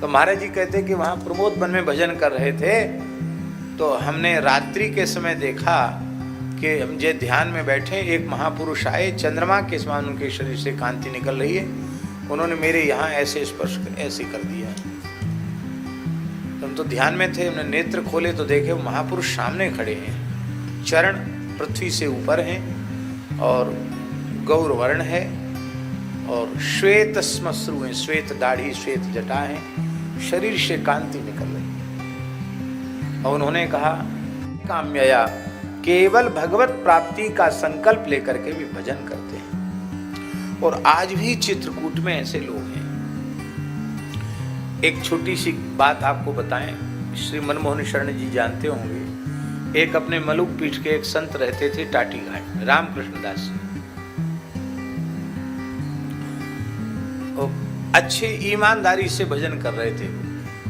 तो महाराज जी कहते कि वहाँ प्रमोद वन में भजन कर रहे थे, तो हमने रात्रि के समय देखा कि हम जे ध्यान में बैठे, एक महापुरुष आए, चंद्रमा के समान उनके शरीर से कांति निकल रही है, उन्होंने मेरे यहाँ ऐसे स्पर्श ऐसे कर दिया। हम तो ध्यान में थे, हमने नेत्र खोले तो देखे वो महापुरुष सामने खड़े हैं, चरण पृथ्वी से ऊपर हैं और गौर वर्ण है और श्वेत श्मश्रु हैं, श्वेत दाढ़ी, श्वेत जटा है, शरीर से कांति निकल रही है। और उन्होंने कहा काम्यया, केवल भगवत प्राप्ति का संकल्प लेकर के भी भजन करते हैं। और आज भी चित्रकूट में ऐसे लोग हैं। एक छोटी सी बात आपको बताएं, श्री मनमोहन शरण जी जानते होंगे, एक अपने मलुक पीठ के एक संत रहते थे टाटी घाट में, रामकृष्ण दास जी। अच्छे ईमानदारी से भजन कर रहे थे,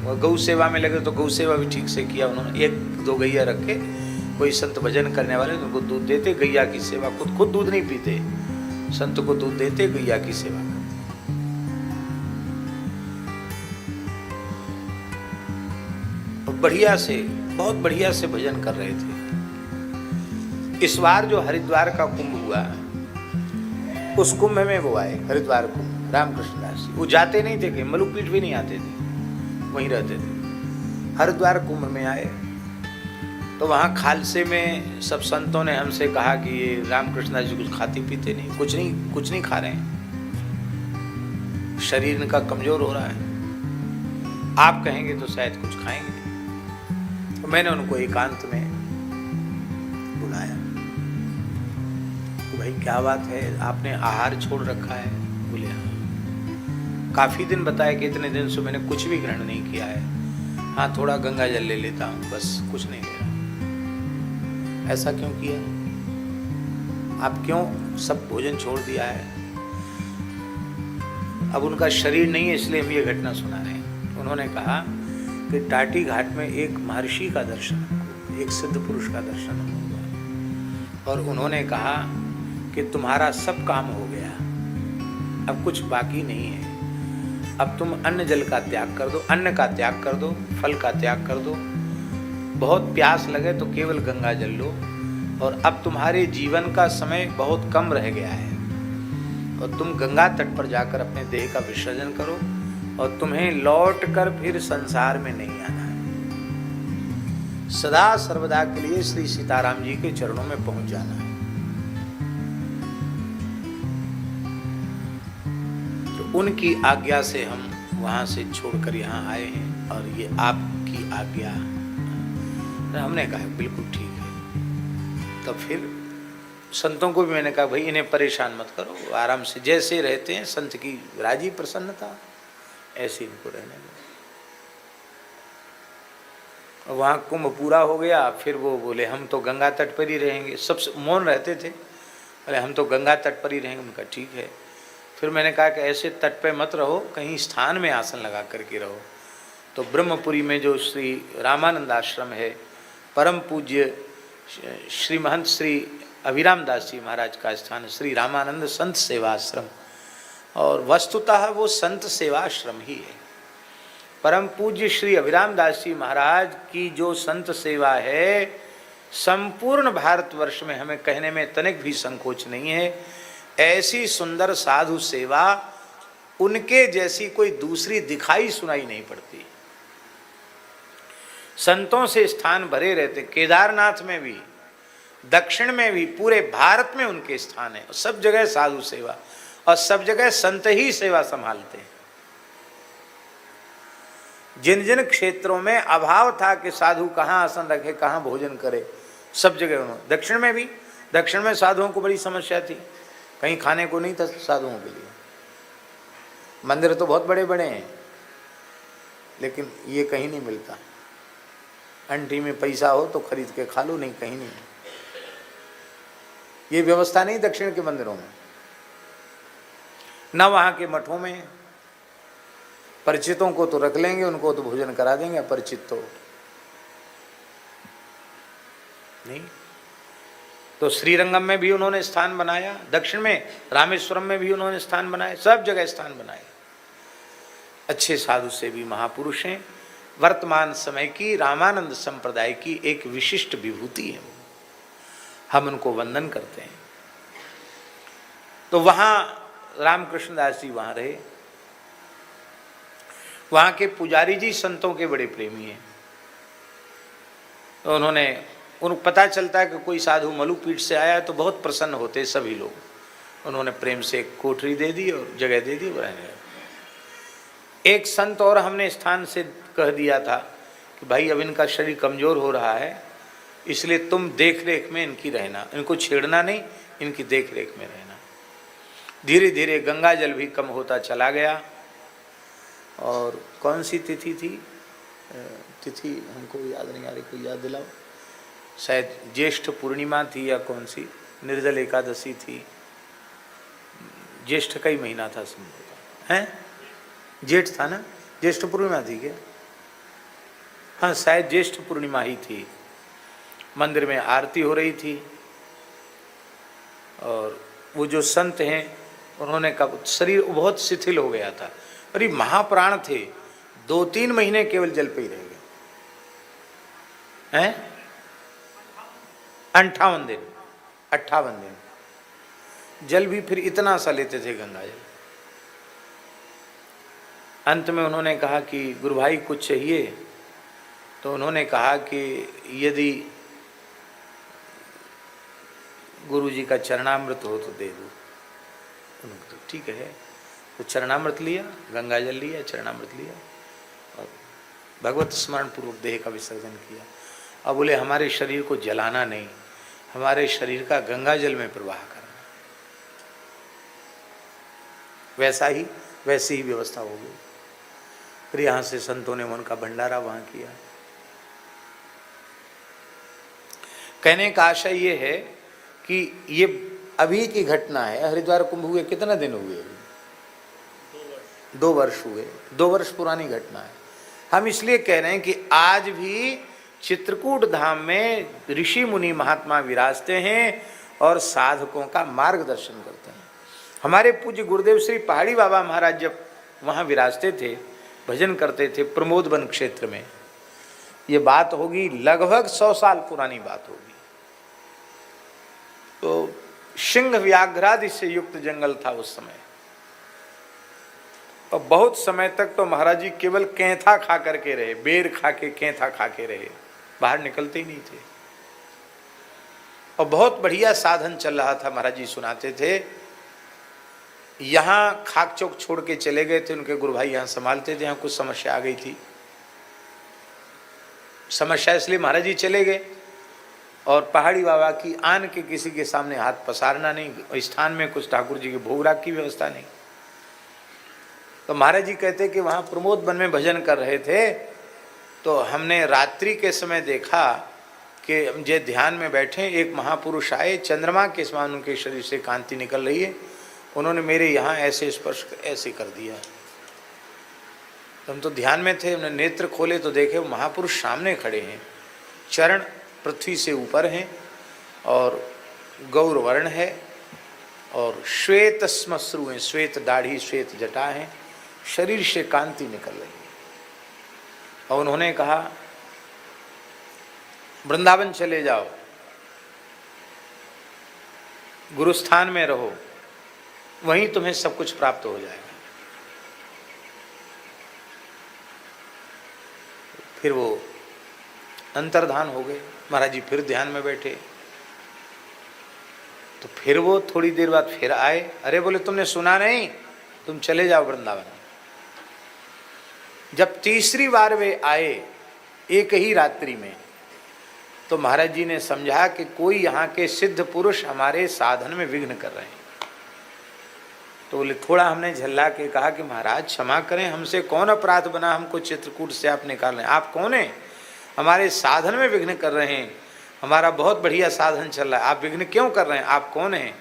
वो गौ सेवा में लगे तो गौ सेवा भी ठीक से किया उन्होंने, एक दो गैया रखे, कोई संत भजन करने वाले तो उनको दूध देते, गैया की सेवा, खुद दूध नहीं पीते, संत को दूध देते, गैया की सेवा करते। बढ़िया से, बहुत बढ़िया से भजन कर रहे थे। इस बार जो हरिद्वार का कुंभ हुआ, उस कुंभ में वो आए, हरिद्वार कुंभ, रामकृष्ण दास जी। वो जाते नहीं थे, मलुक पीठ भी नहीं आते थे, वहीं रहते थे। हरिद्वार कुंभ में आए तो वहाँ खालसे में सब संतों ने हमसे कहा कि ये रामकृष्ण दास जी कुछ खाते पीते नहीं, कुछ नहीं खा रहे हैं, शरीर इनका कमजोर हो रहा है, आप कहेंगे तो शायद कुछ खाएंगे। तो मैंने उनको एकांत में बुलाया, तो भाई क्या बात है, आपने आहार छोड़ रखा है? बोले हाँ। काफी दिन बताया कि इतने दिन से मैंने कुछ भी ग्रहण नहीं किया है, हाँ थोड़ा गंगा जल ले लेता हूँ, बस कुछ नहीं ले रहा। ऐसा क्यों किया? आप क्यों सब भोजन छोड़ दिया है? अब उनका शरीर नहीं है, इसलिए हम ये घटना सुना रहे हैं। उन्होंने कहा कि टाटी घाट में एक महर्षि का दर्शन हमको, एक सिद्ध पुरुष का दर्शन हुआ, और उन्होंने कहा कि तुम्हारा सब काम हो गया, अब कुछ बाकी नहीं है, अब तुम अन्न जल का त्याग कर दो, अन्न का त्याग कर दो, फल का त्याग कर दो, बहुत प्यास लगे तो केवल गंगा जल लो, और अब तुम्हारे जीवन का समय बहुत कम रह गया है, और तुम गंगा तट पर जाकर अपने देह का विसर्जन करो, और तुम्हें लौट कर फिर संसार में नहीं आना है, सदा सर्वदा के लिए श्री सीताराम जी के चरणों में पहुंच जाना है। तो उनकी आज्ञा से हम वहां से छोड़कर यहाँ आए हैं, और ये आपकी आज्ञा। हमने कहा बिल्कुल ठीक है। तो फिर संतों को भी मैंने कहा भाई इन्हें परेशान मत करो, आराम से जैसे रहते हैं, संत की राजी प्रसन्नता, ऐसे इनको रहने दो। वहाँ कुंभ पूरा हो गया, फिर वो बोले हम तो गंगा तट पर ही रहेंगे, सब मौन रहते थे, बोले हम तो गंगा तट पर ही रहेंगे। उनका ठीक है। फिर मैंने कहा कि ऐसे तट पे मत रहो, कहीं स्थान में आसन लगा करके रहो। तो ब्रह्मपुरी में जो श्री रामानंद आश्रम है, परम पूज्य श्री महंत श्री अभिराम दास जी महाराज का स्थान, श्री रामानंद संत सेवाश्रम, और वस्तुतः वो संत सेवाश्रम ही है। परम पूज्य श्री अभिराम दास जी महाराज की जो संत सेवा है, संपूर्ण भारतवर्ष में हमें कहने में तनिक भी संकोच नहीं है, ऐसी सुंदर साधु सेवा उनके जैसी कोई दूसरी दिखाई सुनाई नहीं पड़ती। संतों से स्थान भरे रहते, केदारनाथ में भी, दक्षिण में भी, पूरे भारत में उनके स्थान है, सब जगह साधु सेवा, और सब जगह संत ही सेवा संभालते हैं। जिन जिन क्षेत्रों में अभाव था कि साधु कहाँ आसन रखे, कहाँ भोजन करे, सब जगह उन्होंने, दक्षिण में भी, दक्षिण में साधुओं को बड़ी समस्या थी, कहीं खाने को नहीं था साधुओं के लिए। मंदिर तो बहुत बड़े बड़े हैं, लेकिन ये कहीं नहीं मिलता। अंटी में पैसा हो तो खरीद के खा लो, नहीं कहीं नहीं। ये व्यवस्था नहीं दक्षिण के मंदिरों में, न वहाँ के मठों में। परिचितों को तो रख लेंगे, उनको तो भोजन करा देंगे, अपरिचित तो नहीं। तो श्रीरंगम में भी उन्होंने स्थान बनाया, दक्षिण में रामेश्वरम में भी उन्होंने स्थान बनाए, सब जगह स्थान बनाए। अच्छे साधु से भी महापुरुष हैं। वर्तमान समय की रामानंद संप्रदाय की एक विशिष्ट विभूति है, हम उनको वंदन करते हैं। तो वहाँ रामकृष्ण दास जी वहाँ रहे। वहाँ के पुजारी जी संतों के बड़े प्रेमी हैं। तो उनको पता चलता है कि कोई साधु मलुपीठ से आया है तो बहुत प्रसन्न होते सभी लोग। उन्होंने प्रेम से एक कोठरी दे दी और जगह दे दी, रहने लगे। एक संत और हमने स्थान से कह दिया था कि भाई अब इनका शरीर कमज़ोर हो रहा है, इसलिए तुम देख रेख में इनकी रहना, इनको छेड़ना नहीं, इनकी देख रेख में रहना। धीरे धीरे गंगा जल भी कम होता चला गया। और कौन सी तिथि थी, तिथि हमको याद नहीं आ रही, कोई याद दिलाओ। शायद ज्येष्ठ पूर्णिमा थी या कौन सी निर्जल एकादशी थी, ज्येष्ठ का ही महीना था संभवतः, हैं जेठ था ना, ज्येष्ठ पूर्णिमा थी क्या? हाँ शायद ज्येष्ठ पूर्णिमा ही थी। मंदिर में आरती हो रही थी और वो जो संत हैं उन्होंने कहा, शरीर बहुत शिथिल हो गया था, अरे महाप्राण थे, 2-3 महीने केवल जल पे ही रह गए हैं, 58 दिन जल भी फिर इतना सा लेते थे गंगा जल। अंत में उन्होंने कहा कि गुरु भाई कुछ चाहिए, तो उन्होंने कहा कि यदि गुरु जी का चरणामृत हो तो दे दो। उन्होंने तो ठीक है, तो चरणामृत लिया, गंगा जल लिया, चरणामृत लिया और भगवत स्मरण पूर्वक देह का विसर्जन किया। अब बोले हमारे शरीर को जलाना नहीं, हमारे शरीर का गंगा जल में प्रवाह करना। वैसी ही व्यवस्था हो गई। फिर यहाँ से संतों ने उनका भंडारा वहाँ किया। कहने का आशय ये है कि ये अभी की घटना है। हरिद्वार कुंभ हुए कितना दिन हुए? 2 वर्ष हुए। 2 वर्ष पुरानी घटना है। हम इसलिए कह रहे हैं कि आज भी चित्रकूट धाम में ऋषि मुनि महात्मा विराजते हैं और साधकों का मार्गदर्शन करते हैं। हमारे पूज्य गुरुदेव श्री पहाड़ी बाबा महाराज जब वहाँ विराजते थे, भजन करते थे प्रमोद वन क्षेत्र में, ये बात होगी लगभग 100 साल पुरानी बात होगी। तो सिंह व्याघ्रादि से युक्त जंगल था उस समय, और बहुत समय तक तो महाराज जी केवल केंथा खा करके रहे, बेर खा के केंथा खा के रहे, बाहर निकलते ही नहीं थे। और बहुत बढ़िया साधन चल रहा था। महाराज जी सुनाते थे, यहाँ खाक चौक छोड़ के चले गए थे, उनके गुरु भाई यहाँ संभालते थे। यहाँ कुछ समस्या आ गई थी, समस्या इसलिए महाराज जी चले गए। और पहाड़ी बाबा की आन के किसी के सामने हाथ पसारना नहीं, स्थान में कुछ ठाकुर जी के भोग राग की व्यवस्था नहीं। तो महाराज जी कहते कि वहाँ प्रमोद वन में भजन कर रहे थे, तो हमने रात्रि के समय देखा कि हम जे ध्यान में बैठे, एक महापुरुष आए, चंद्रमा के समान उनके शरीर से कांति निकल रही है। उन्होंने मेरे यहाँ ऐसे स्पर्श ऐसे कर दिया। तो हम तो ध्यान में थे, हमने नेत्र खोले तो देखे वो महापुरुष सामने खड़े हैं, चरण पृथ्वी से ऊपर हैं और गौर वर्ण है और श्वेत श्मश्रु हैं, श्वेत दाढ़ी, श्वेत जटा है, शरीर से कांति निकल रही है। और उन्होंने कहा वृंदावन चले जाओ, गुरुस्थान में रहो, वहीं तुम्हें सब कुछ प्राप्त हो जाएगा। फिर वो अंतर्धान हो गए। महाराज जी फिर ध्यान में बैठे, तो फिर वो थोड़ी देर बाद फिर आए। अरे बोले तुमने सुना नहीं, तुम चले जाओ वृंदावन। जब तीसरी बार वे आए एक ही रात्रि में, तो महाराज जी ने समझा कि कोई यहाँ के सिद्ध पुरुष हमारे साधन में विघ्न कर रहे हैं। तो बोले, थोड़ा हमने झल्ला के कहा कि महाराज क्षमा करें, हमसे कौन अपराध बना, हमको चित्रकूट से आप निकाल रहे हैं, आप कौन हैं, हमारे साधन में विघ्न कर रहे हैं, हमारा बहुत बढ़िया साधन चल रहा है, आप विघ्न क्यों कर रहे हैं, आप कौन हैं?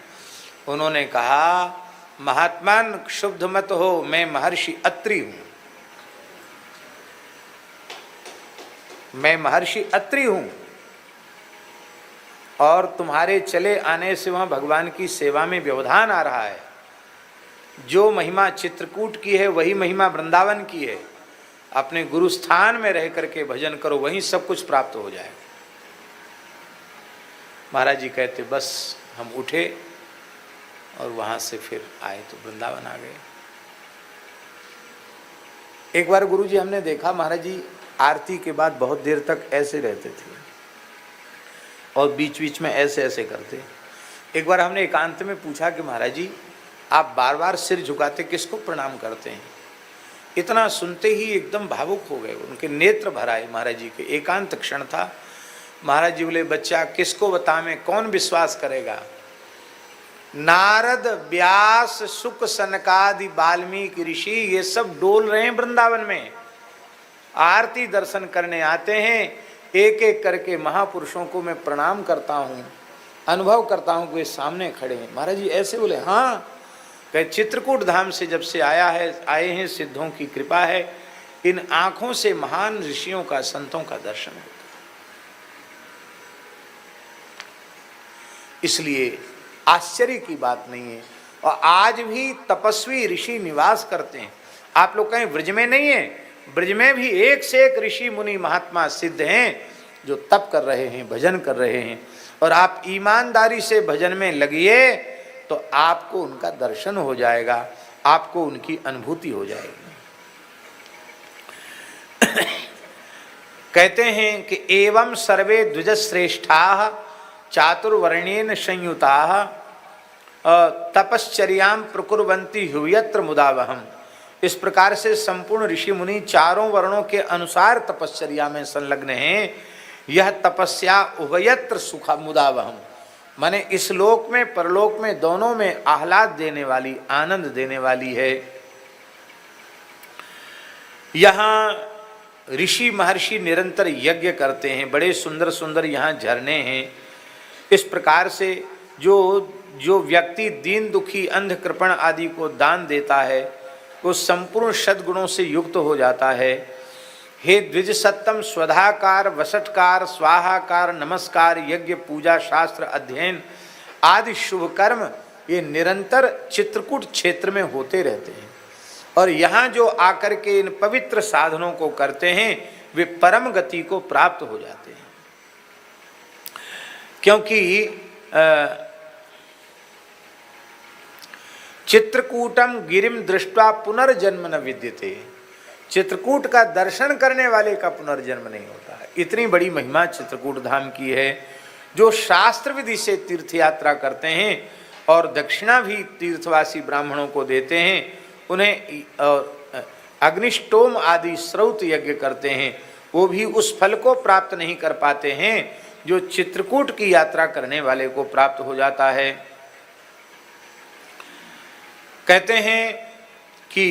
उन्होंने कहा, महात्मान शुद्ध मत हो, मैं महर्षि अत्रि हूँ, मैं महर्षि अत्रि हूँ, और तुम्हारे चले आने से वहाँ भगवान की सेवा में व्यवधान आ रहा है, जो महिमा चित्रकूट की है वही महिमा वृंदावन की है। अपने गुरु स्थान में रह करके भजन करो, वहीं सब कुछ प्राप्त हो जाए। महाराज जी कहते बस हम उठे और वहां से फिर आए तो वृंदावन आ गए। एक बार गुरु जी हमने देखा, महाराज जी आरती के बाद बहुत देर तक ऐसे रहते थे और बीच बीच में ऐसे ऐसे करते। एक बार हमने एकांत में पूछा कि महाराज जी आप बार बार सिर झुकाते किसको प्रणाम करते हैं? इतना सुनते ही एकदम भावुक हो गए, उनके नेत्र भर आए महाराज जी के। एकांत क्षण था। महाराज जी बोले बच्चा किसको बतावें, कौन विश्वास करेगा? नारद, व्यास, शुक, सनकादि, वाल्मीकि ऋषि ये सब डोल रहे हैं वृंदावन में, आरती दर्शन करने आते हैं। एक एक करके महापुरुषों को मैं प्रणाम करता हूँ, अनुभव करता हूँ कि वे सामने खड़े हैं। महाराज जी ऐसे बोले हाँ। कहे चित्रकूट धाम से जब से आए हैं, सिद्धों की कृपा है, इन आंखों से महान ऋषियों का, संतों का दर्शन होता। इसलिए आश्चर्य की बात नहीं है। और आज भी तपस्वी ऋषि निवास करते हैं। आप लोग कहें ब्रज में नहीं है, ब्रज में भी एक से एक ऋषि मुनि महात्मा सिद्ध हैं जो तप कर रहे हैं, भजन कर रहे हैं। और आप ईमानदारी से भजन में लगिए तो आपको उनका दर्शन हो जाएगा, आपको उनकी अनुभूति हो जाएगी। कहते हैं कि एवं सर्वे द्विजश्रेष्ठा चातुर्वर्णेन संयुता तपश्चर्यां प्रकुर्वन्ति हुयत्र मुदावहम। इस प्रकार से संपूर्ण ऋषि मुनि चारों वर्णों के अनुसार तपश्चर्या में संलग्न हैं। यह तपस्या उभयत्र सुख मुदावहम, माने इस लोक में परलोक में दोनों में आह्लाद देने वाली, आनंद देने वाली है। यहाँ ऋषि महर्षि निरंतर यज्ञ करते हैं, बड़े सुंदर सुंदर यहाँ झरने हैं। इस प्रकार से जो व्यक्ति दीन दुखी अंध कृपण आदि को दान देता है वो संपूर्ण सद्गुणों से युक्त हो जाता है। हे द्विज सत्तम स्वधाकार, वसटकार, स्वाहाकार, नमस्कार, यज्ञ, पूजा, शास्त्र अध्ययन आदि शुभ कर्म ये निरंतर चित्रकूट क्षेत्र में होते रहते हैं। और यहाँ जो आकर के इन पवित्र साधनों को करते हैं वे परम गति को प्राप्त हो जाते हैं। क्योंकि चित्रकूटम गिरिम दृष्ट्वा पुनर्जन्म न विद्यते, चित्रकूट का दर्शन करने वाले का पुनर्जन्म नहीं होता है। इतनी बड़ी महिमा चित्रकूट धाम की है। जो शास्त्र विधि से तीर्थ यात्रा करते हैं और दक्षिणा भी तीर्थवासी ब्राह्मणों को देते हैं, उन्हें अग्निष्टोम आदि श्रौत यज्ञ करते हैं, वो भी उस फल को प्राप्त नहीं कर पाते हैं जो चित्रकूट की यात्रा करने वाले को प्राप्त हो जाता है। कहते हैं कि